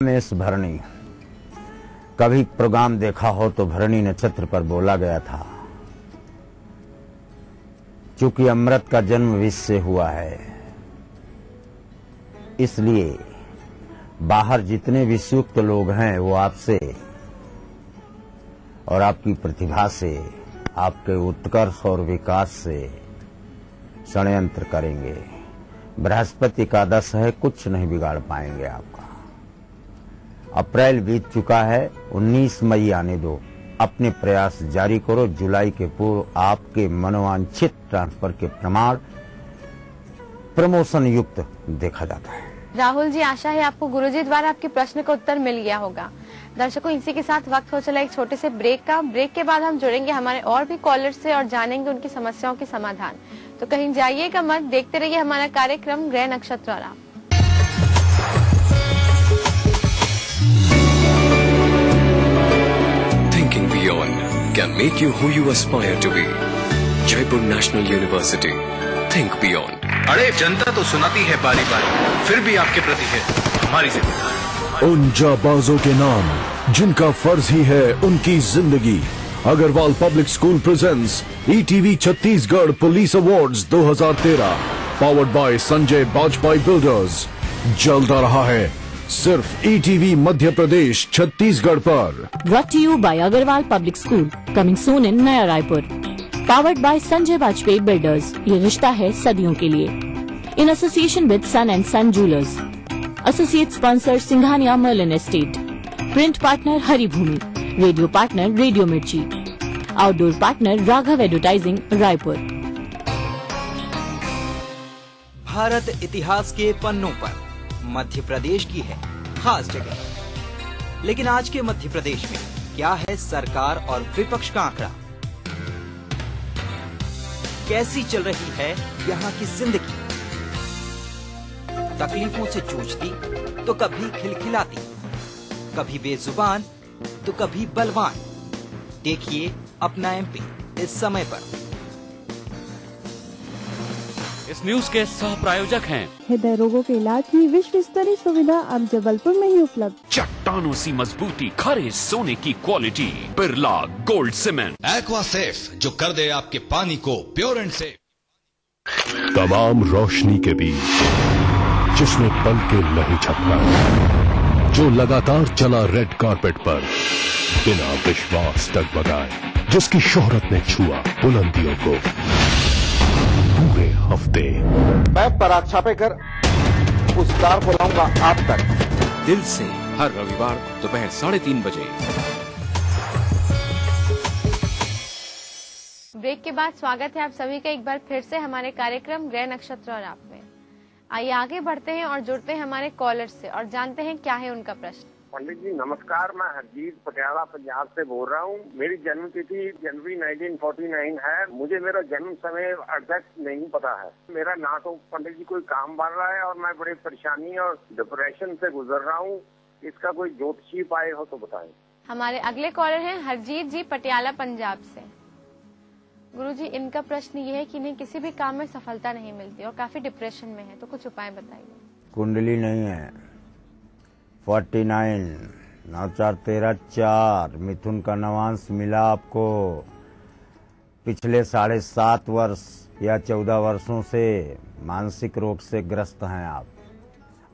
रमेश भरणी। कभी प्रोग्राम देखा हो तो भरणी नक्षत्र पर बोला गया था, चूंकि अमृत का जन्म विष से हुआ है, इसलिए बाहर जितने विषयुक्त लोग हैं वो आपसे और आपकी प्रतिभा से, आपके उत्कर्ष और विकास से षड्यंत्र करेंगे। बृहस्पति एकादश है, कुछ नहीं बिगाड़ पाएंगे आपका। अप्रैल बीत चुका है, 19 मई आने दो। अपने प्रयास जारी करो। जुलाई के पूर्व आपके मनोवांछित ट्रांसफर के प्रमाण प्रमोशन युक्त देखा जाता है। राहुल जी, आशा है आपको गुरुजी द्वारा आपके प्रश्न का उत्तर मिल गया होगा। दर्शकों, इसी के साथ वक्त हो चला एक छोटे से ब्रेक का। ब्रेक के बाद हम जुड़ेंगे हमारे और भी कॉलर से और जानेंगे उनकी समस्याओं के समाधान। तो कहीं जाइएगा मत, देखते रहिए हमारा कार्यक्रम ग्रह नक्षत्र और आप। Thinking beyond can make you who you aspire to be. Jaipur National University. Think beyond. अरे जनता तो सुनाती है बारी बारी, फिर भी आपके प्रति है हमारी जिम्मेदारी। उन जाबाजों के नाम जिनका फर्ज ही है उनकी जिंदगी। Agrawal public school presents ETV Chhattisgarh police awards 2013, powered by Sanjay Bajpai builders. जल्द आ रहा है सिर्फ ETV मध्य प्रदेश छत्तीसगढ़ पर। Brought to you by Agarwal Public School, coming soon in Naya Raipur. Powered by Sanjay Bajpayee Builders. ये रिश्ता है सदियों के लिए। In association with Sun and Sun Jewelers. Associate sponsor Singhania Merlin Estate. Print partner Hari Bhumi. Radio partner radio मिर्ची. Outdoor partner Raghav advertising Raipur. Bharat इतिहास के पन्नों पर मध्य प्रदेश की है खास जगह। लेकिन आज के मध्य प्रदेश में क्या है सरकार और विपक्ष का आंकड़ा? कैसी चल रही है यहाँ की जिंदगी? तकलीफों से जूझती तो कभी खिलखिलाती, कभी बेजुबान तो कभी बलवान। देखिए अपना MP इस समय पर। इस न्यूज के सह प्रायोजक हैं हृदय रोगों के इलाज की विश्व स्तरीय सुविधा अब जबलपुर में ही उपलब्ध। चट्टानों सी मजबूती, खरे सोने की quality, Birla gold cement. Aqua safe, जो कर दे आपके पानी को प्योर एंड सेफ। तमाम रोशनी के बीच जिसने पल के नहीं झपका, जो लगातार चला रेड कारपेट पर बिना विश्वास डगमगाए, जिसकी शोहरत ने छुआ बुलंदियों को पूरे हफ्ते। मैं पराग छापेकर उस कार को लाऊंगा आप तक। दिल से हर रविवार दोपहर 3:30 बजे। ब्रेक के बाद स्वागत है आप सभी का एक बार फिर से हमारे कार्यक्रम ग्रह नक्षत्र और आप में। आइए आगे बढ़ते हैं और जुड़ते हैं हमारे कॉलर से और जानते हैं क्या है उनका प्रश्न। पंडित जी नमस्कार, मैं हरजीत पटियाला पंजाब से बोल रहा हूँ। मेरी जन्म तिथि जनवरी 1949 है। मुझे मेरा जन्म समय एग्जैक्ट नहीं पता है। मेरा ना तो पंडित जी कोई काम बन रहा है और मैं बड़ी परेशानी और डिप्रेशन से गुजर रहा हूँ। इसका कोई ज्योतिषी उपाय हो तो बताएं। हमारे अगले कॉलर हैं हरजीत जी पटियाला पंजाब से। गुरुजी, इनका प्रश्न ये है कि इन्हें किसी भी काम में सफलता नहीं मिलती और काफी डिप्रेशन में है, तो कुछ उपाय बताइए। कुंडली नहीं है। 49 9 4 13 4 मिथुन का नवांश मिला आपको। पिछले 7.5 वर्ष या 14 वर्षों से मानसिक रोग से ग्रस्त हैं आप।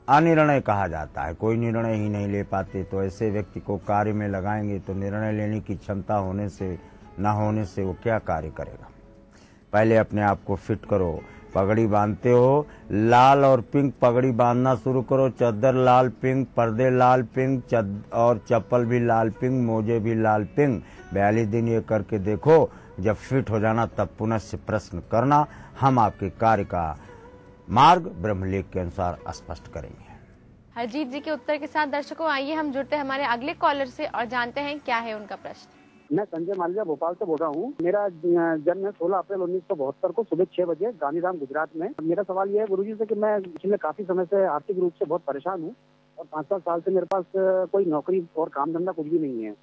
अनिर्णय कहा जाता है, कोई निर्णय ही नहीं ले पाते। तो ऐसे व्यक्ति को कार्य में लगाएंगे तो निर्णय लेने की क्षमता होने से ना होने से वो क्या कार्य करेगा। पहले अपने आप को फिट करो। पगड़ी बांधते हो, लाल और पिंक पगड़ी बांधना शुरू करो। चद्दर लाल पिंक, पर्दे लाल पिंक और चप्पल भी लाल पिंक, मोजे भी लाल पिंक। 42 दिन ये करके देखो। जब फिट हो जाना तब पुनः से प्रश्न करना। हम आपके कार्य का मार्ग ब्रह्मलेख के अनुसार स्पष्ट करेंगे। हरजीत जी के उत्तर के साथ दर्शकों आइए हम जुड़ते हैं हमारे अगले कॉलर से और जानते हैं क्या है उनका प्रश्न। मैं संजय मालविया भोपाल से बोल रहा हूँ। मेरा जन्म है 16 अप्रैल 1972 को सुबह 6 बजे गांधीधाम गुजरात में। मेरा सवाल यह है गुरुजी से कि मैं पिछले काफी समय से आर्थिक रूप से बहुत परेशान हूँ और 5-7 साल से मेरे पास कोई नौकरी और काम धंधा कुछ भी नहीं है।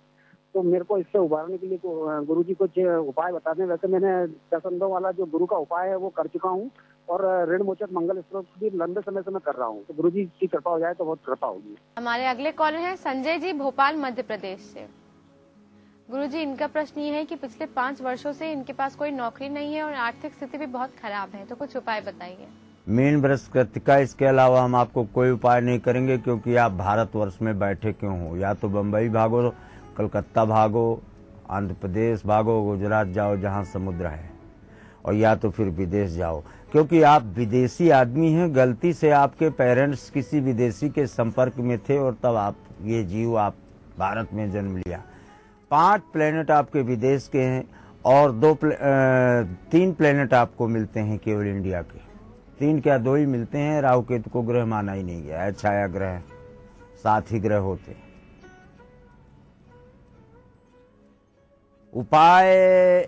तो मेरे को इससे उबारने के लिए गुरुजी कुछ उपाय बता दें। वैसे मैंने 10 अंधों वाला जो गुरु का उपाय है वो कर चुका हूँ और ऋण मोचक मंगल स्त्रोत भी लंबे समय से मैं कर रहा हूँ। तो गुरुजी की कृपा हो जाए तो बहुत कृपा होगी। हमारे अगले कॉलर हैं संजय जी, भोपाल मध्य प्रदेश से। गुरुजी, इनका प्रश्न ये है कि पिछले 5 वर्षों से इनके पास कोई नौकरी नहीं है और आर्थिक स्थिति भी बहुत खराब है, तो कुछ उपाय बताइए। मीन बृहस्पति का, इसके अलावा हम आपको कोई उपाय नहीं करेंगे, क्योंकि आप भारतवर्ष में बैठे क्यों हो। या तो बम्बई भागो, कलकत्ता भागो, आंध्र प्रदेश भागो, गुजरात जाओ जहां समुद्र है, और या तो फिर विदेश जाओ, क्योंकि आप विदेशी आदमी हैं। गलती से आपके पेरेंट्स किसी विदेशी के संपर्क में थे और तब आप ये जीव आप भारत में जन्म लिया। 5 प्लेनेट आपके विदेश के हैं और 3 प्लेनेट आपको मिलते हैं केवल इंडिया के। 3 क्या 2 ही मिलते हैं। राहु केतु को ग्रह माना ही नहीं गया है, छाया ग्रह, 7 ही ग्रह होते। उपाय,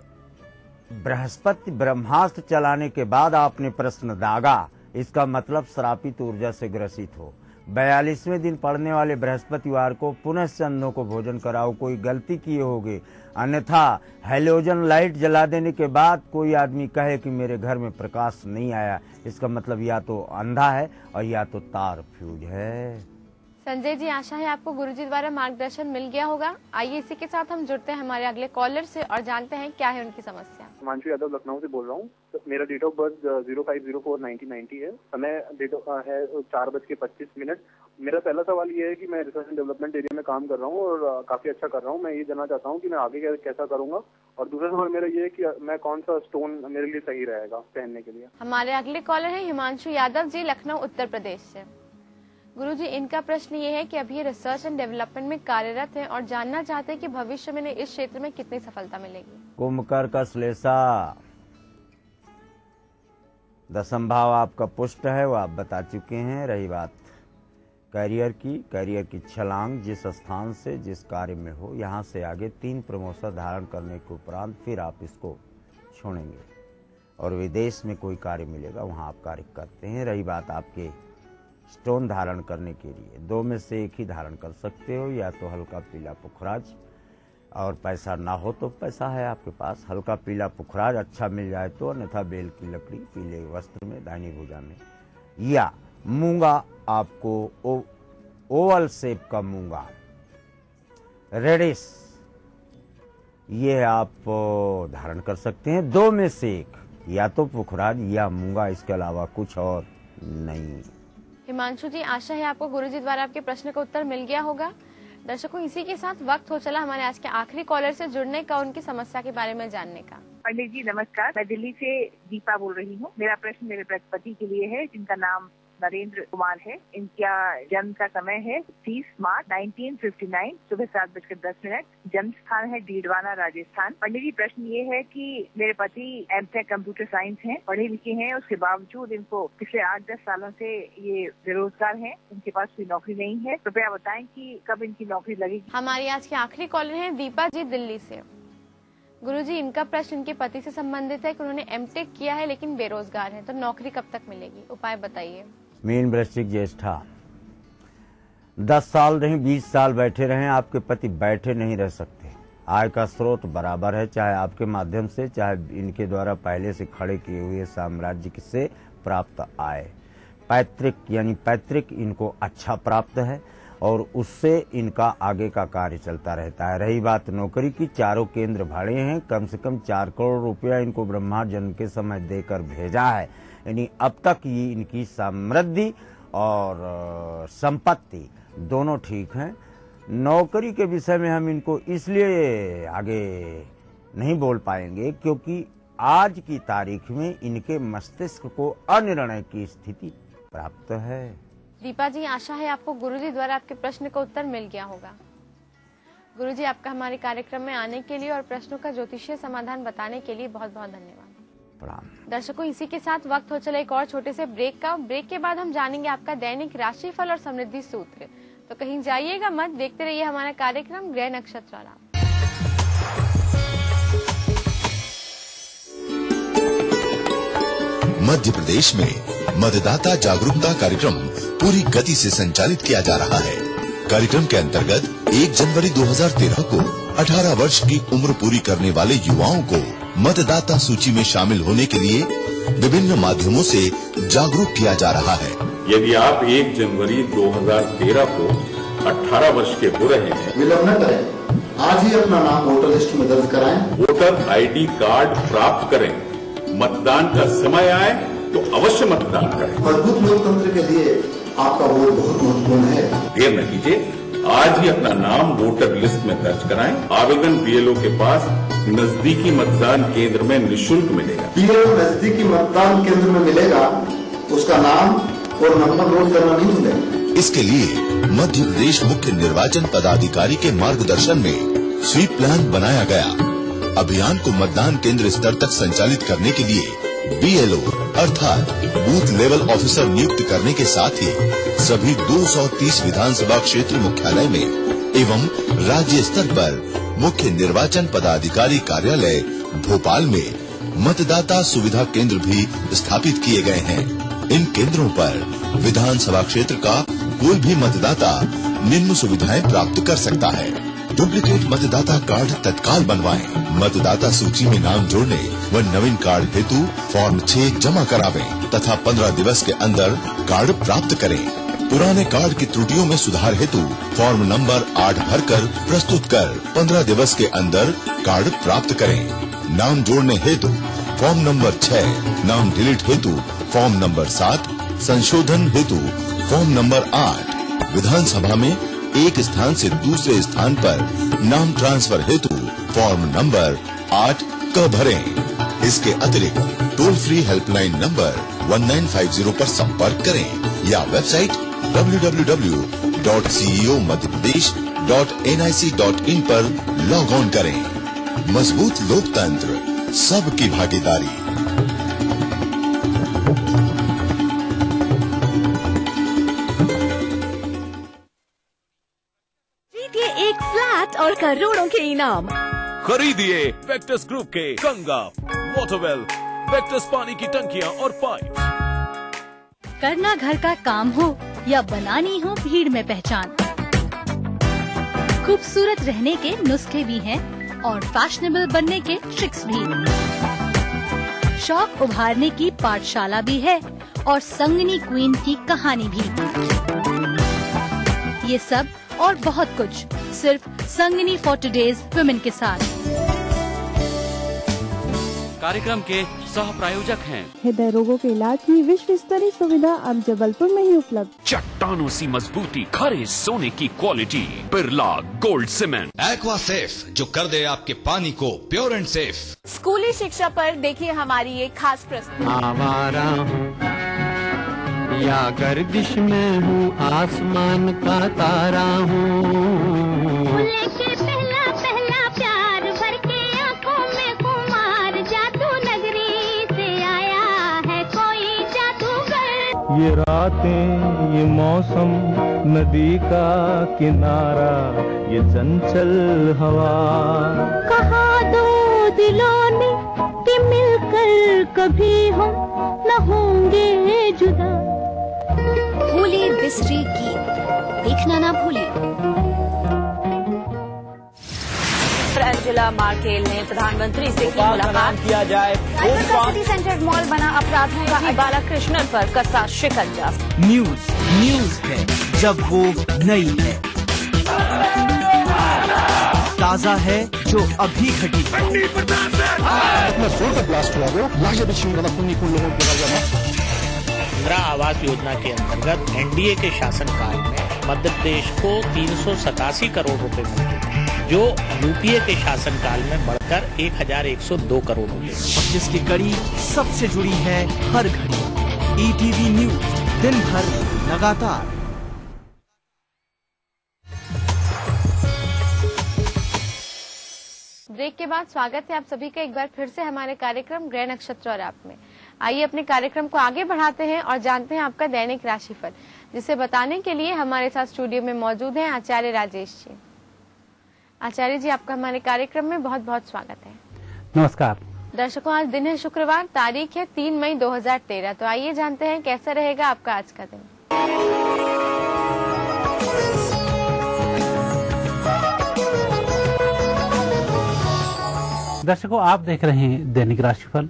बृहस्पति ब्रह्मास्त्र चलाने के बाद आपने प्रश्न दागा, इसका मतलब श्रापित ऊर्जा से ग्रसित हो। 42वें दिन पड़ने वाले बृहस्पतिवार को पुनः चंदों को भोजन कराओ। कोई गलती किए होगे, अन्यथा हैलोजन लाइट जला देने के बाद कोई आदमी कहे कि मेरे घर में प्रकाश नहीं आया, इसका मतलब या तो अंधा है और या तो तार फ्यूज है। संजय जी, आशा है आपको गुरुजी द्वारा मार्गदर्शन मिल गया होगा। आइए इसी के साथ हम जुड़ते हैं हमारे अगले कॉलर से और जानते हैं क्या है उनकी समस्या। हिमांशु यादव, लखनऊ से बोल रहा हूँ। तो मेरा डेट ऑफ बर्थ 0504/1990 है। समय डेट है 4:25। मेरा पहला सवाल ये है कि मैं रिसर्च एंड डेवलपमेंट एरिया में काम कर रहा हूँ और काफी अच्छा कर रहा हूँ। मैं ये जानना चाहता हूँ कि मैं आगे कैसा करूँगा, और दूसरा सवाल मेरा ये है कि मैं कौन सा स्टोन मेरे लिए सही रहेगा पहनने के लिए। हमारे अगले कॉलर है हिमांशु यादव जी, लखनऊ उत्तर प्रदेश से। गुरुजी, इनका प्रश्न ये है कि अभी रिसर्च एंड डेवलपमेंट में कार्यरत हैं और जानना चाहते हैं कि भविष्य में इस क्षेत्र में कितनी सफलता मिलेगी। कुंभकर का श्लेषा, 10वां भाव आपका पुष्ट है, वो आप बता चुके हैं। रही बात करियर की छलांग, जिस स्थान से जिस कार्य में हो, यहाँ से आगे 3 प्रमोशन धारण करने के उपरांत फिर आप इसको छोड़ेंगे और विदेश में कोई कार्य मिलेगा, वहाँ आप कार्य करते हैं। रही बात आपके स्टोन धारण करने के लिए, 2 में से एक ही धारण कर सकते हो, या तो हल्का पीला पुखराज, और पैसा ना हो तो पैसा है आपके पास, हल्का पीला पुखराज अच्छा मिल जाए तो, अन्यथा बेल की लकड़ी पीले वस्त्र में दाहिनी भुजा में, या मूंगा आपको ओवल शेप का मूंगा रेडिश, ये आप धारण कर सकते हैं। 2 में से एक, या तो पुखराज या मूंगा, इसके अलावा कुछ और नहीं। हिमांशु जी, आशा है आपको गुरुजी द्वारा आपके प्रश्न का उत्तर मिल गया होगा। दर्शकों, इसी के साथ वक्त हो चला हमारे आज के आखिरी कॉलर से जुड़ने का, उनकी समस्या के बारे में जानने का। पंडित जी नमस्कार, मैं दिल्ली से दीपा बोल रही हूँ। मेरा प्रश्न मेरे बृहस्पति के लिए है, जिनका नाम नरेंद्र कुमार है। इनका जन्म का समय है 30 मार्च 1959 सुबह 7:10। जन्म स्थान है डीडवाना, राजस्थान। पंडित जी, प्रश्न ये है कि मेरे पति एमटेक कंप्यूटर साइंस हैं, पढ़े लिखे हैं, उसके बावजूद इनको पिछले 8-10 सालों से ये बेरोजगार हैं, इनके पास कोई नौकरी नहीं है। कृपया बताएं कि कब इनकी नौकरी लगेगी। हमारी आज के आखिरी कॉलर है दीपा जी, दिल्ली से। गुरुजी, इनका प्रश्न इनके पति से संबंधित है कि उन्होंने एमटेक किया है लेकिन बेरोजगार है, तो नौकरी कब तक मिलेगी, उपाय बताइए। मीन वृश्चिक ज्येष्ठा, 10 साल नहीं 20 साल बैठे रहें, आपके पति बैठे नहीं रह सकते। आय का स्रोत बराबर है, चाहे आपके माध्यम से, चाहे इनके द्वारा पहले से खड़े किए हुए साम्राज्य से प्राप्त आय। पैतृक इनको अच्छा प्राप्त है और उससे इनका आगे का कार्य चलता रहता है। रही बात नौकरी की, 4 केंद्र भाड़े हैं, कम से कम 4 करोड़ रुपया इनको ब्रह्मा जन्म के समय देकर भेजा है। यानी अब तक ये इनकी समृद्धि और संपत्ति दोनों ठीक हैं। नौकरी के विषय में हम इनको इसलिए आगे नहीं बोल पाएंगे क्योंकि आज की तारीख में इनके मस्तिष्क को अनिर्णय की स्थिति प्राप्त है। दीपा जी, आशा है आपको गुरुजी द्वारा आपके प्रश्न का उत्तर मिल गया होगा। गुरुजी, आपका हमारे कार्यक्रम में आने के लिए और प्रश्नों का ज्योतिषीय समाधान बताने के लिए बहुत बहुत धन्यवाद। दर्शकों, इसी के साथ वक्त हो चला एक और छोटे से ब्रेक का। ब्रेक के बाद हम जानेंगे आपका दैनिक राशिफल और समृद्धि सूत्र, तो कहीं जाइएगा मत, देखते रहिए हमारा कार्यक्रम ग्रह नक्षत्र आराम। मध्य प्रदेश में मतदाता जागरूकता कार्यक्रम पूरी गति से संचालित किया जा रहा है। कार्यक्रम के अंतर्गत 1 जनवरी 2013 को 18 वर्ष की उम्र पूरी करने वाले युवाओं को मतदाता सूची में शामिल होने के लिए विभिन्न माध्यमों से जागरूक किया जा रहा है। यदि आप 1 जनवरी 2013 को 18 वर्ष के हो रहे हैं, विलंब न करें, आज ही अपना नाम वोटर लिस्ट में दर्ज कराएं। वोटर ID कार्ड प्राप्त करें। मतदान का समय आए तो अवश्य मतदान करें। मजबूत लोकतंत्र के लिए आपका वोट बहुत महत्वपूर्ण है। देर न कीजिए, आज ही अपना नाम वोटर लिस्ट में दर्ज कराएं। आवेदन BLO के पास नजदीकी मतदान केंद्र में निःशुल्क मिलेगा। BLO नजदीकी मतदान केंद्र में मिलेगा, उसका नाम और नंबर नोट करना नहीं भूलें। इसके लिए मध्य प्रदेश मुख्य निर्वाचन पदाधिकारी के मार्गदर्शन में स्वीप प्लान बनाया गया। अभियान को मतदान केंद्र स्तर तक संचालित करने के लिए BLO अर्थात बूथ लेवल ऑफिसर नियुक्त करने के साथ ही सभी 230 विधानसभा क्षेत्र मुख्यालय में एवं राज्य स्तर पर मुख्य निर्वाचन पदाधिकारी कार्यालय भोपाल में मतदाता सुविधा केंद्र भी स्थापित किए गए हैं। इन केंद्रों पर विधानसभा क्षेत्र का कोई भी मतदाता निम्न सुविधाएं प्राप्त कर सकता है। डुप्लीकेट मतदाता कार्ड तत्काल बनवाएं। मतदाता सूची में नाम जोड़ने व नवीन कार्ड हेतु फॉर्म 6 जमा करावें तथा 15 दिवस के अंदर कार्ड प्राप्त करें। पुराने कार्ड की त्रुटियों में सुधार हेतु फॉर्म नंबर 8 भरकर प्रस्तुत कर 15 दिवस के अंदर कार्ड प्राप्त करें। नाम जोड़ने हेतु फॉर्म नंबर 6, नाम डिलीट हेतु फॉर्म नंबर 7, संशोधन हेतु फॉर्म नंबर 8, विधानसभा में एक स्थान से दूसरे स्थान पर नाम ट्रांसफर हेतु फॉर्म नंबर 8 क भरें। इसके अतिरिक्त टोल फ्री हेल्पलाइन नंबर 1950 पर संपर्क करें या वेबसाइट www.ceomadhyapradesh.nic.in पर लॉग ऑन करें। मजबूत लोकतंत्र, सबकी भागीदारी। एक फ्लैट और करोड़ों के इनाम। खरीदिए वेक्टस ग्रुप के गंगा, वाटरवेल, वेक्टस पानी की टंकियां और पाइप। करना घर का काम हो या बनानी हो भीड़ में पहचान, खूबसूरत रहने के नुस्खे भी हैं और फैशनेबल बनने के ट्रिक्स भी। शौक उभारने की पाठशाला भी है और संगनी क्वीन की कहानी भी। ये सब और बहुत कुछ सिर्फ संगनी फॉर टुडेज वुमेन के साथ। कार्यक्रम के सह प्रायोजक हैं हृदय रोगों के इलाज की विश्व स्तरीय सुविधा अब जबलपुर में ही उपलब्ध। चट्टानों सी मजबूती, खरे सोने की quality, Birla gold cement. Aqua safe, जो कर दे आपके पानी को प्योर एंड सेफ। स्कूली शिक्षा पर देखिए हमारी एक खास प्रस्तुति। आवारा हूँ या गर्दिश में हूँ, आसमान का तारा हूँ। लेके पहला पहला प्यार भर के आंखों में कुमार, जादू नगरी से आया है कोई जादूगर। ये रातें, ये मौसम, नदी का किनारा, ये चंचल हवा। कहा दो दिलों ने कि मिलकर कभी हम न होंगे जुदा। भूली बिसरी गीत देखना ना भूलिए। अंजुला मार्केल ने प्रधानमंत्री से की मुलाकात किया जाए। सिटी सेंटर मॉल बना अपराधियों का बालाकृष्णन पर कसा शिकंजा। न्यूज है जब वो नई है, ताजा है जो अभी घटी है। इंदिरा आवास योजना के अंतर्गत एनडीए के शासनकाल में मध्य प्रदेश को 387 करोड़ रुपए मिले, जो यूपीए के शासनकाल में बढ़कर 1102 करोड़ रुपए, जिसकी कड़ी सबसे जुड़ी है हर घड़ी। ईटीवी न्यूज, दिन भर लगातार। ब्रेक के बाद स्वागत है आप सभी का एक बार फिर से हमारे कार्यक्रम ग्रह नक्षत्र और आप में। आइए अपने कार्यक्रम को आगे बढ़ाते हैं और जानते हैं आपका दैनिक राशिफल, जिसे बताने के लिए हमारे साथ स्टूडियो में मौजूद हैं आचार्य राजेश जी। आचार्य जी, आपका हमारे कार्यक्रम में बहुत बहुत स्वागत है। नमस्कार दर्शकों, आज दिन है शुक्रवार, तारीख है 3 मई 2013। तो आइए जानते हैं कैसा रहेगा आपका आज का दिन। दर्शकों, आप देख रहे हैं दैनिक राशिफल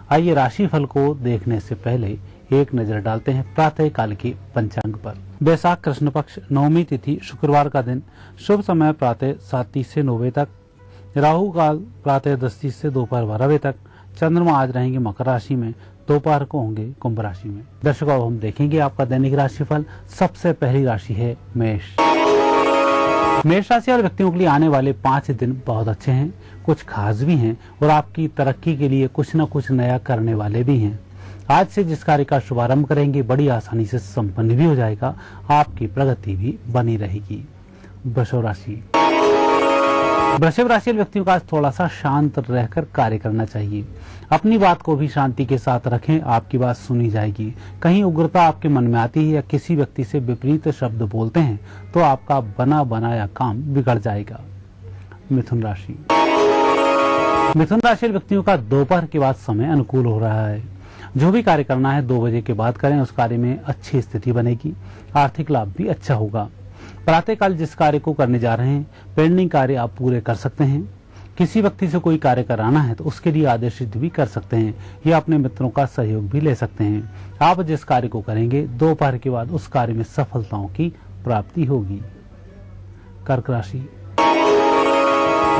आइए राशिफल को देखने से पहले एक नजर डालते हैं प्रातः काल के पंचांग पर। बैसाख कृष्ण पक्ष नवमी तिथि शुक्रवार का दिन, शुभ समय प्रातः 7:30 से 9 बजे तक, राहु काल प्रातः 10:30 से दोपहर 12 बजे तक। चंद्रमा आज रहेंगे मकर राशि में, दोपहर को होंगे कुंभ राशि में। दर्शकों, अब हम देखेंगे आपका दैनिक राशिफल। सबसे पहली राशि है मेष। मेष राशि वाले व्यक्तियों के लिए आने वाले 5 दिन बहुत अच्छे हैं, कुछ खास भी हैं और आपकी तरक्की के लिए कुछ न कुछ नया करने वाले भी हैं। आज से जिस कार्य का शुभारंभ करेंगे बड़ी आसानी से संपन्न भी हो जाएगा, आपकी प्रगति भी बनी रहेगी। वृषभ राशि। वृषभ राशि वाले व्यक्तियों का आज थोड़ा सा शांत रहकर कार्य करना चाहिए। अपनी बात को भी शांति के साथ रखें, आपकी बात सुनी जाएगी। कहीं उग्रता आपके मन में आती है या किसी व्यक्ति से विपरीत शब्द बोलते हैं तो आपका बना बनाया काम बिगड़ जाएगा। मिथुन राशि। मिथुन राशि वाले व्यक्तियों का दोपहर के बाद समय अनुकूल हो रहा है। जो भी कार्य करना है 2 बजे के बाद करें, उस कार्य में अच्छी स्थिति बनेगी, आर्थिक लाभ भी अच्छा होगा। प्रातःकाल जिस कार्य को करने जा रहे हैं पेंडिंग कार्य आप पूरे कर सकते हैं। किसी व्यक्ति से कोई कार्य कराना है तो उसके लिए आदेशित भी कर सकते हैं या अपने मित्रों का सहयोग भी ले सकते हैं। आप जिस कार्य को करेंगे दोपहर के बाद उस कार्य में सफलताओं की प्राप्ति होगी। कर्क राशि।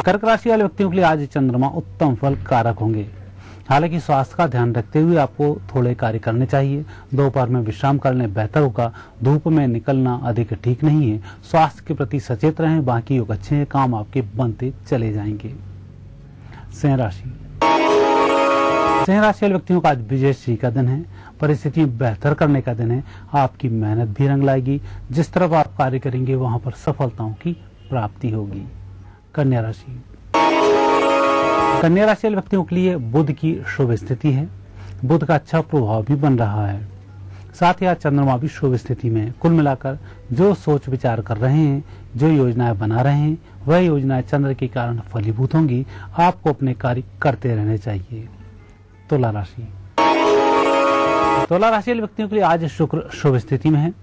कर्क राशि वाले व्यक्तियों के लिए आज चंद्रमा उत्तम फल कारक होंगे। हालांकि स्वास्थ्य का ध्यान रखते हुए आपको थोड़े कार्य करने चाहिए। दोपहर में विश्राम करने बेहतर होगा। धूप में निकलना अधिक ठीक नहीं है। स्वास्थ्य के प्रति सचेत रहें, बाकी योग अच्छे हैं, काम आपके बनते चले जाएंगे। सिंह राशि। सिंह राशि वाले व्यक्तियों का आज विजयश्री का दिन है। परिस्थितियां बेहतर करने का दिन है। आपकी मेहनत भी रंग लाएगी। जिस तरफ आप कार्य करेंगे वहां पर सफलताओं की प्राप्ति होगी। कन्या राशि। कन्या राशि वाले व्यक्तियों के लिए बुध की शुभ स्थिति है। बुध का अच्छा प्रभाव भी बन रहा है, साथ ही आज चंद्रमा भी शुभ स्थिति में है। कुल मिलाकर जो सोच विचार कर रहे हैं, जो योजनाएं बना रहे हैं, वह योजनाएं चंद्र के कारण फलीभूत होंगी। आपको अपने कार्य करते रहने चाहिए। तुला राशि। तुला राशि वाले व्यक्तियों के लिए आज शुक्र शुभ स्थिति में है।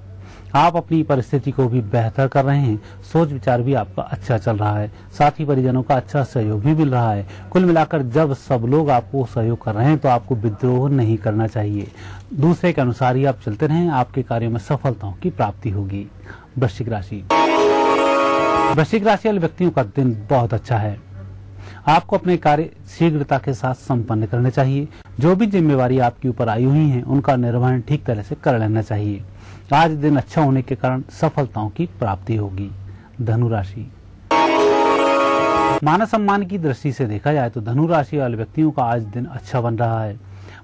आप अपनी परिस्थिति को भी बेहतर कर रहे हैं। सोच विचार भी आपका अच्छा चल रहा है, साथ ही परिजनों का अच्छा सहयोग भी मिल रहा है। कुल मिलाकर जब सब लोग आपको सहयोग कर रहे हैं तो आपको विद्रोह नहीं करना चाहिए। दूसरे के अनुसार ही आप चलते रहें, आपके कार्यों में सफलताओं की प्राप्ति होगी। वृश्चिक राशि। वृश्चिक राशि वाले व्यक्तियों का दिन बहुत अच्छा है। आपको अपने कार्य शीघ्रता के साथ संपन्न करने चाहिए। जो भी जिम्मेवारी आपके ऊपर आई हुई है उनका निर्वहन ठीक तरह से कर लेना चाहिए। आज दिन अच्छा होने के कारण सफलताओं की प्राप्ति होगी। धनु राशि। मान सम्मान की दृष्टि से देखा जाए तो धनु राशि वाले व्यक्तियों का आज दिन अच्छा बन रहा है।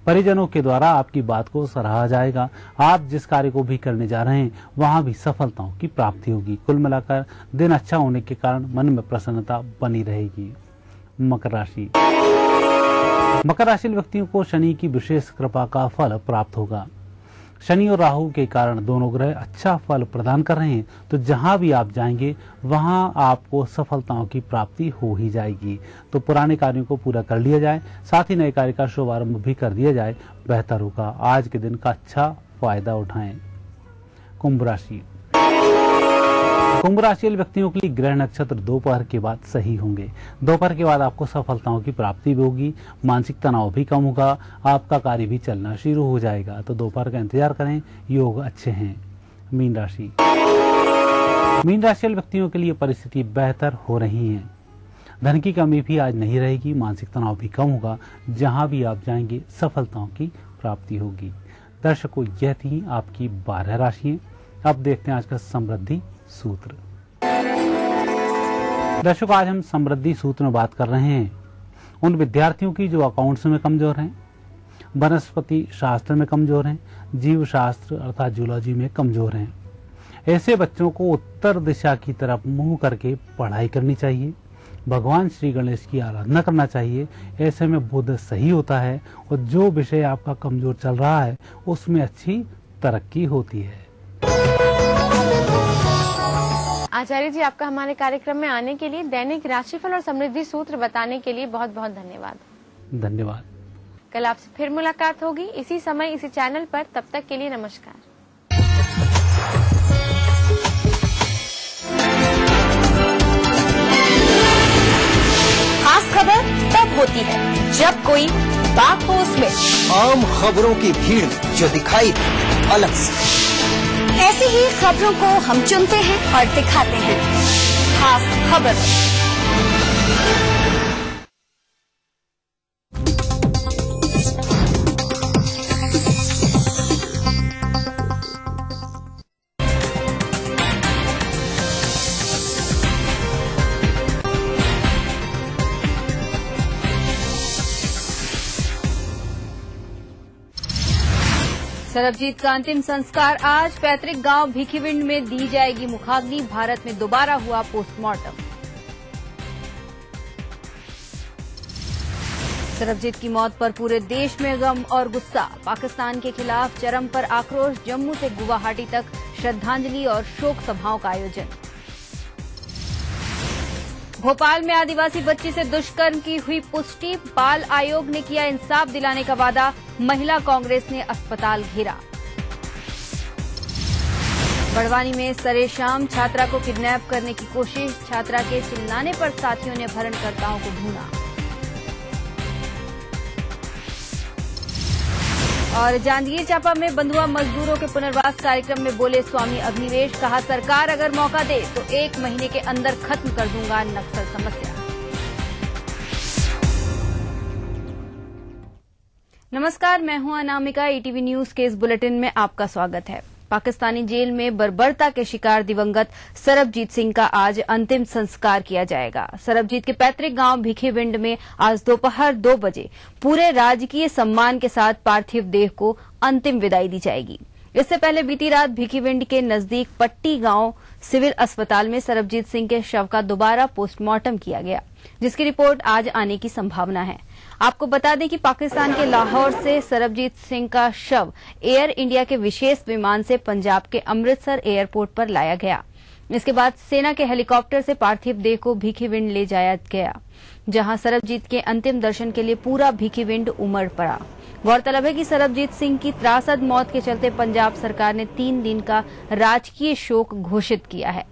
परिजनों के द्वारा आपकी बात को सराहा जाएगा। आप जिस कार्य को भी करने जा रहे हैं वहां भी सफलताओं की प्राप्ति होगी। कुल मिलाकर दिन अच्छा होने के कारण मन में प्रसन्नता बनी रहेगी। मकर राशि। मकर राशि व्यक्तियों को शनि की विशेष कृपा का फल प्राप्त होगा। शनि और राहु के कारण दोनों ग्रह अच्छा फल प्रदान कर रहे हैं, तो जहां भी आप जाएंगे वहां आपको सफलताओं की प्राप्ति हो ही जाएगी। तो पुराने कार्यों को पूरा कर लिया जाए, साथ ही नए कार्य का शुभारंभ भी कर दिया जाए, बेहतर होगा। आज के दिन का अच्छा फायदा उठाएं। कुंभ राशि। कुंभ राशि वाले व्यक्तियों के लिए ग्रह नक्षत्र दोपहर के बाद सही होंगे। दोपहर के बाद आपको सफलताओं की प्राप्ति भी होगी, मानसिक तनाव भी कम होगा, आपका कार्य भी चलना शुरू हो जाएगा। तो दोपहर का इंतजार करें, योग अच्छे हैं। मीन राशि। मीन राशि वाले व्यक्तियों के लिए परिस्थिति बेहतर हो रही है। धन की कमी भी आज नहीं रहेगी, मानसिक तनाव भी कम होगा। जहां भी आप जाएंगे सफलताओं की प्राप्ति होगी। दर्शकों, यह थी आपकी 12 राशियां। अब देखते हैं आज का समृद्धि सूत्र। दर्शकों, आज हम समृद्धि सूत्र में बात कर रहे हैं उन विद्यार्थियों की जो अकाउंट्स में कमजोर हैं, वनस्पति शास्त्र में कमजोर हैं, जीव शास्त्र अर्थात जूलॉजी में कमजोर हैं। ऐसे बच्चों को उत्तर दिशा की तरफ मुंह करके पढ़ाई करनी चाहिए। भगवान श्री गणेश की आराधना करना चाहिए। ऐसे में बुध सही होता है और जो विषय आपका कमजोर चल रहा है उसमें अच्छी तरक्की होती है। आचार्य जी, आपका हमारे कार्यक्रम में आने के लिए, दैनिक राशिफल और समृद्धि सूत्र बताने के लिए बहुत बहुत धन्यवाद। धन्यवाद। कल आपसे फिर मुलाकात होगी इसी समय इसी चैनल पर। तब तक के लिए नमस्कार। खास खबर तब होती है जब कोई बात हो उसमें आम खबरों की भीड़ में जो दिखाई दे अलग से। ऐसी ही खबरों को हम चुनते हैं और दिखाते हैं खास खबर। सरबजीत का अंतिम संस्कार आज पैतृक गांव भिखीविंड में दी जाएगी मुखाग्नि। भारत में दोबारा हुआ पोस्टमार्टम। सरबजीत की मौत पर पूरे देश में गम और गुस्सा। पाकिस्तान के खिलाफ चरम पर आक्रोश। जम्मू से गुवाहाटी तक श्रद्धांजलि और शोक सभाओं का आयोजन। भोपाल में आदिवासी बच्ची से दुष्कर्म की हुई पुष्टि। बाल आयोग ने किया इंसाफ दिलाने का वादा। महिला कांग्रेस ने अस्पताल घेरा। बड़वानी में सरेशाम छात्रा को किडनैप करने की कोशिश। छात्रा के चिल्लाने पर साथियों ने अपहरणकर्ताओं को ढूंढा। और जांजगीर चांपा में बंधुआ मजदूरों के पुनर्वास कार्यक्रम में बोले स्वामी अग्निवेश। कहा, सरकार अगर मौका दे तो 1 महीने के अंदर खत्म कर दूंगा नक्सल समस्या। नमस्कार, मैं हूं अनामिका। ईटीवी न्यूज के इस बुलेटिन में आपका स्वागत है। पाकिस्तानी जेल में बर्बरता के शिकार दिवंगत सरबजीत सिंह का आज अंतिम संस्कार किया जाएगा। सरबजीत के पैतृक गांव भिखीविंड में आज दोपहर 2 बजे पूरे राजकीय सम्मान के साथ पार्थिव देह को अंतिम विदाई दी जाएगी। इससे पहले बीती रात भिखीविंड के नजदीक पट्टी गांव सिविल अस्पताल में सरबजीत सिंह के शव का दोबारा पोस्टमार्टम किया गया, जिसकी रिपोर्ट आज आने की संभावना है। आपको बता दें कि पाकिस्तान के लाहौर से सरबजीत सिंह का शव एयर इंडिया के विशेष विमान से पंजाब के अमृतसर एयरपोर्ट पर लाया गया। इसके बाद सेना के हेलीकॉप्टर से पार्थिव देह को भिखीविंड ले जाया गया, जहां सरबजीत के अंतिम दर्शन के लिए पूरा भिखीविंड उमड़ पड़ा। गौरतलब है कि सरबजीत सिंह की त्रासद मौत के चलते पंजाब सरकार ने 3 दिन का राजकीय शोक घोषित किया है।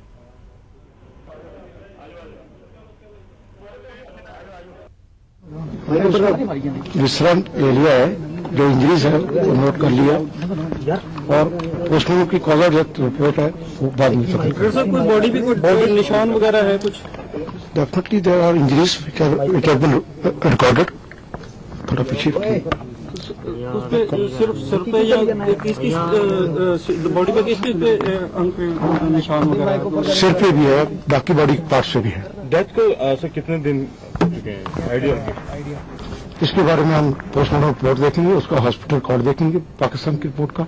विश्राम ले लिया है, जो इंजरीज है वो नोट कर लिया और पोस्टमार्टम की कॉलर डेथ रिपोर्ट है वो बाद में सर कोई बॉडी भी कोई निशान वगैरह है कुछ? Definitely there are injuries it has been recorded. थोड़ा पीछे सिर्फ सर पे या किसकी बॉडी पे किस पे निशान वगैरह? सिर पे भी है, बाकी बॉडी पार्ट से भी है। डेथ को कितने दिन हो चुके हैं आइडिया? इसके बारे में हम पोस्टमार्टम रिपोर्ट देखेंगे, उसका हॉस्पिटल रिकॉर्ड देखेंगे पाकिस्तान की रिपोर्ट का।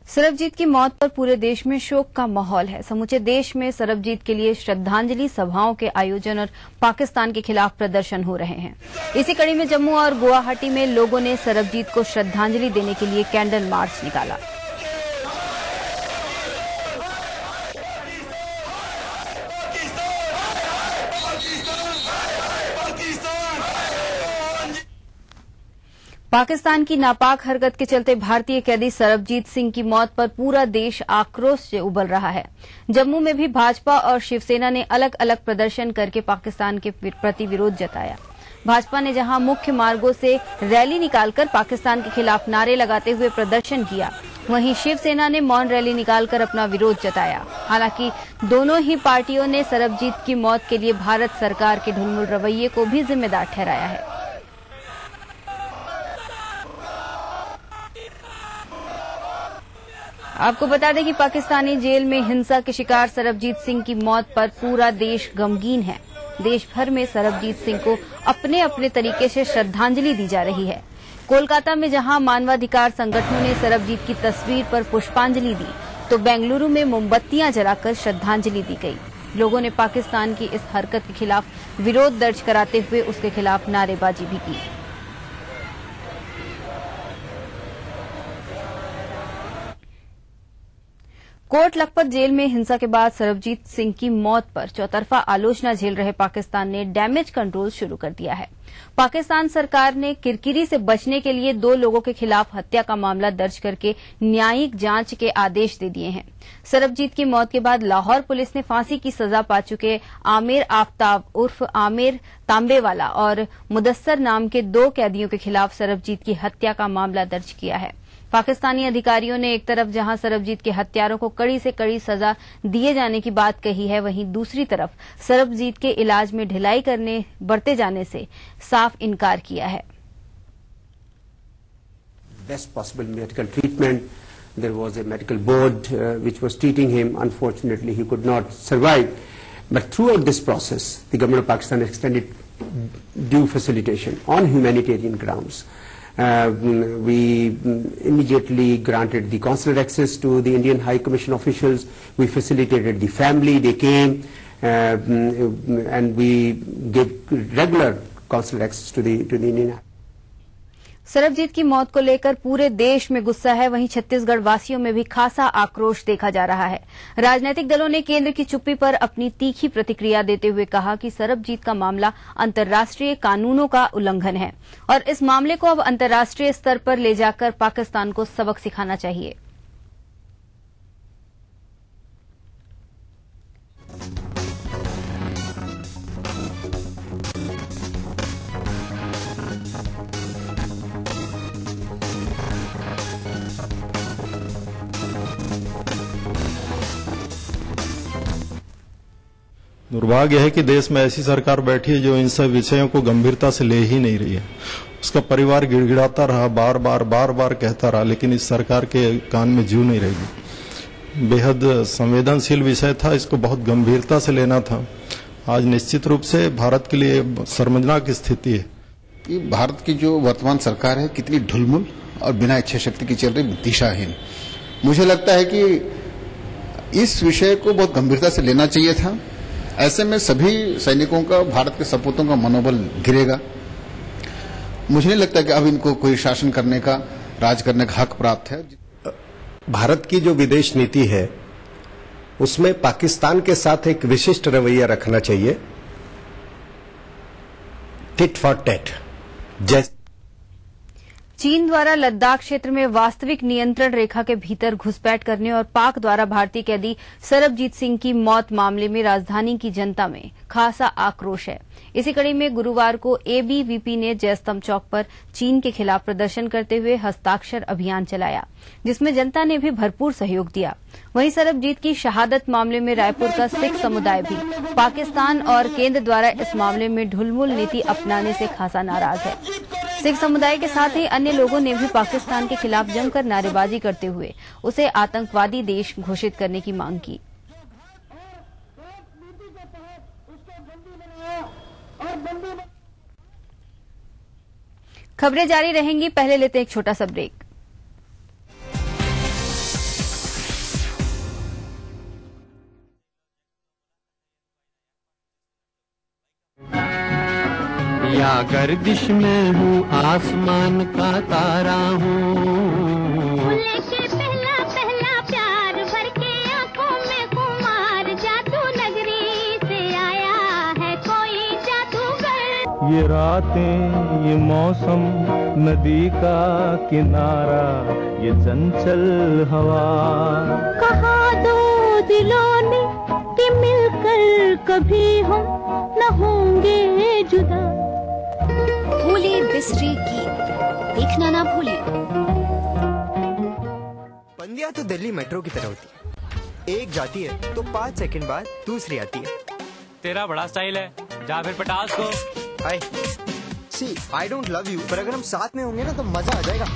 सरबजीत की मौत पर पूरे देश में शोक का माहौल है। समूचे देश में सरबजीत के लिए श्रद्धांजलि सभाओं के आयोजन और पाकिस्तान के खिलाफ प्रदर्शन हो रहे हैं। इसी कड़ी में जम्मू और गुवाहाटी में लोगों ने सरबजीत को श्रद्धांजलि देने के लिए कैंडल मार्च निकाला। पाकिस्तान की नापाक हरकत के चलते भारतीय कैदी सरबजीत सिंह की मौत पर पूरा देश आक्रोश से उबल रहा है। जम्मू में भी भाजपा और शिवसेना ने अलग अलग प्रदर्शन करके पाकिस्तान के प्रति विरोध जताया। भाजपा ने जहां मुख्य मार्गों से रैली निकालकर पाकिस्तान के खिलाफ नारे लगाते हुए प्रदर्शन किया, वहीं शिवसेना ने मौन रैली निकालकर अपना विरोध जताया। हालांकि दोनों ही पार्टियों ने सरबजीत की मौत के लिए भारत सरकार के ढुलमुल रवैये को भी जिम्मेदार ठहराया है। आपको बता दें कि पाकिस्तानी जेल में हिंसा के शिकार सरबजीत सिंह की मौत पर पूरा देश गमगीन है। देश भर में सरबजीत सिंह को अपने अपने तरीके से श्रद्धांजलि दी जा रही है। कोलकाता में जहां मानवाधिकार संगठनों ने सरबजीत की तस्वीर पर पुष्पांजलि दी, तो बेंगलुरु में मोमबत्तियां जलाकर श्रद्धांजलि दी गई। लोगों ने पाकिस्तान की इस हरकत के खिलाफ विरोध दर्ज कराते हुए उसके खिलाफ नारेबाजी भी की। कोट लखपत जेल में हिंसा के बाद सरबजीत सिंह की मौत पर चौतरफा आलोचना झेल रहे पाकिस्तान ने डैमेज कंट्रोल शुरू कर दिया है। पाकिस्तान सरकार ने किरकिरी से बचने के लिए 2 लोगों के खिलाफ हत्या का मामला दर्ज करके न्यायिक जांच के आदेश दे दिए हैं। सरबजीत की मौत के बाद लाहौर पुलिस ने फांसी की सजा पा चुके आमिर आफ्ताब उर्फ आमिर तांबेवाला और मुदस्सर नाम के 2 कैदियों के खिलाफ सरबजीत की हत्या का मामला दर्ज किया है। पाकिस्तानी अधिकारियों ने एक तरफ जहां सरबजीत के हत्यारों को कड़ी से कड़ी सजा दिए जाने की बात कही है, वहीं दूसरी तरफ सरबजीत के इलाज में ढिलाई करने बरते जाने से साफ इनकार किया है। Best possible medical treatment. There was a medical board which was treating him. Unfortunately, he could not survive. But throughout this process, the government of Pakistan extended due facilitation on humanitarian grounds. We immediately granted the consular access to the Indian High Commission officials. We facilitated the family. They came and we gave regular consular access to the Indian. Sarabjit की मौत को लेकर पूरे देश में गुस्सा है, वहीं छत्तीसगढ़ वासियों में भी खासा आक्रोश देखा जा रहा है। राजनीतिक दलों ने केंद्र की चुप्पी पर अपनी तीखी प्रतिक्रिया देते हुए कहा कि सरबजीत का मामला अंतर्राष्ट्रीय कानूनों का उल्लंघन है और इस मामले को अब अंतर्राष्ट्रीय स्तर पर ले जाकर पाकिस्तान को सबक सिखाना चाहिए। दुर्भाग्य है कि देश में ऐसी सरकार बैठी है जो इन सब विषयों को गंभीरता से ले ही नहीं रही है। उसका परिवार गिड़गिड़ाता रहा, बार बार कहता रहा, लेकिन इस सरकार के कान में जू नहीं रहेगी। बेहद संवेदनशील विषय था, इसको बहुत गंभीरता से लेना था। आज निश्चित रूप से भारत के लिए शर्मनाक स्थिति है कि भारत की जो वर्तमान सरकार है कितनी ढुलमुल और बिना इच्छा शक्ति की चल रही, दिशाहीन। मुझे लगता है कि इस विषय को बहुत गंभीरता से लेना चाहिए था। ऐसे में सभी सैनिकों का, भारत के सपूतों का मनोबल गिरेगा। मुझे नहीं लगता कि अब इनको कोई शासन करने का, राज करने का हक प्राप्त है। भारत की जो विदेश नीति है उसमें पाकिस्तान के साथ एक विशिष्ट रवैया रखना चाहिए, टिट फॉर टैट। चीन द्वारा लद्दाख क्षेत्र में वास्तविक नियंत्रण रेखा के भीतर घुसपैठ करने और पाक द्वारा भारतीय कैदी सरबजीत सिंह की मौत मामले में राजधानी की जनता में खासा आक्रोश है। इसी कड़ी में गुरुवार को एबीवीपी ने जयस्तंभ चौक पर चीन के खिलाफ प्रदर्शन करते हुए हस्ताक्षर अभियान चलाया, जिसमें जनता ने भी भरपूर सहयोग दिया। वहीं सरबजीत की शहादत मामले में रायपुर का सिख समुदाय भी पाकिस्तान और केंद्र द्वारा इस मामले में ढुलमुल नीति अपनाने से खासा नाराज है। सिख समुदाय के साथ ही अन्य लोगों ने भी पाकिस्तान के खिलाफ जमकर नारेबाजी करते हुए उसे आतंकवादी देश घोषित करने की मांग की। खबरें जारी रहेंगी, पहले लेते हैं एक छोटा सा ब्रेक। या गर्दिश में हूँ, आसमान का तारा हूँ। लेके पहला पहला प्यार भर के आंखों में कुमार, जादू नगरी से आया है कोई जादूगर। ये रातें, ये मौसम, नदी का किनारा, ये चंचल हवा। कहा दो दिलों ने कि मिलकर कभी हम न होंगे जुदा। भूले बिसरे गीत देखना ना भूलिए। बंदियां तो दिल्ली मेट्रो की तरह होती है, एक जाती है तो 5 सेकंड बाद दूसरी आती है। तेरा बड़ा स्टाइल है, जा फिर पटास को। हाय, सी आई डोंट लव यू, पर अगर हम साथ में होंगे ना तो मजा आ जाएगा।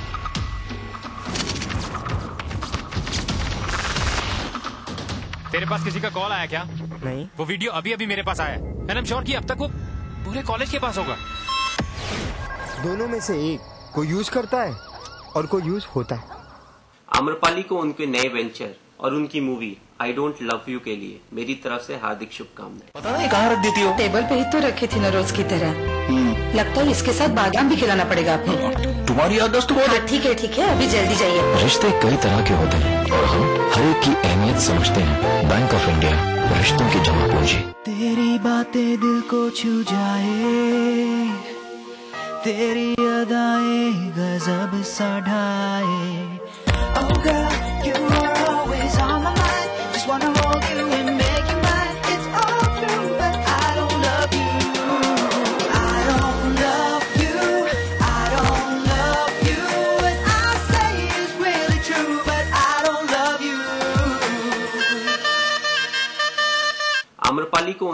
तेरे पास किसी का कॉल आया क्या? नहीं। वो वीडियो अभी अभी मेरे पास आया है, एंड आई एम श्योर कि अब तक वो पूरे कॉलेज के पास होगा। दोनों में से एक कोई यूज करता है और कोई यूज होता है। आम्रपाली को उनके नए वेंचर और उनकी movie I don't love you के लिए मेरी तरफ से हार्दिक शुभकामनाएं। पता नहीं कहाँ रख देती हो? टेबल पे ही तो रखी थी ना रोज की तरह। लगता है इसके साथ बादाम भी खिलाना पड़ेगा आपको। तुम्हारी याददाश्त बहुत है। ठीक है अभी जल्दी जाइए। रिश्ते कई तरह के होते हैं और हम हर एक की अहमियत समझते हैं। बैंक ऑफ इंडिया, रिश्तों की जमा पूंजी। तेरी बातें दिल को छू जाए, तेरी अदाएं गजब सा ढाए। Oh girl, you are always on my mind. Just wanna hold you and make you mine. It's all true, but I don't love you. I don't love you. I don't love you. What I say is really true, but I don't love you. Amrapali को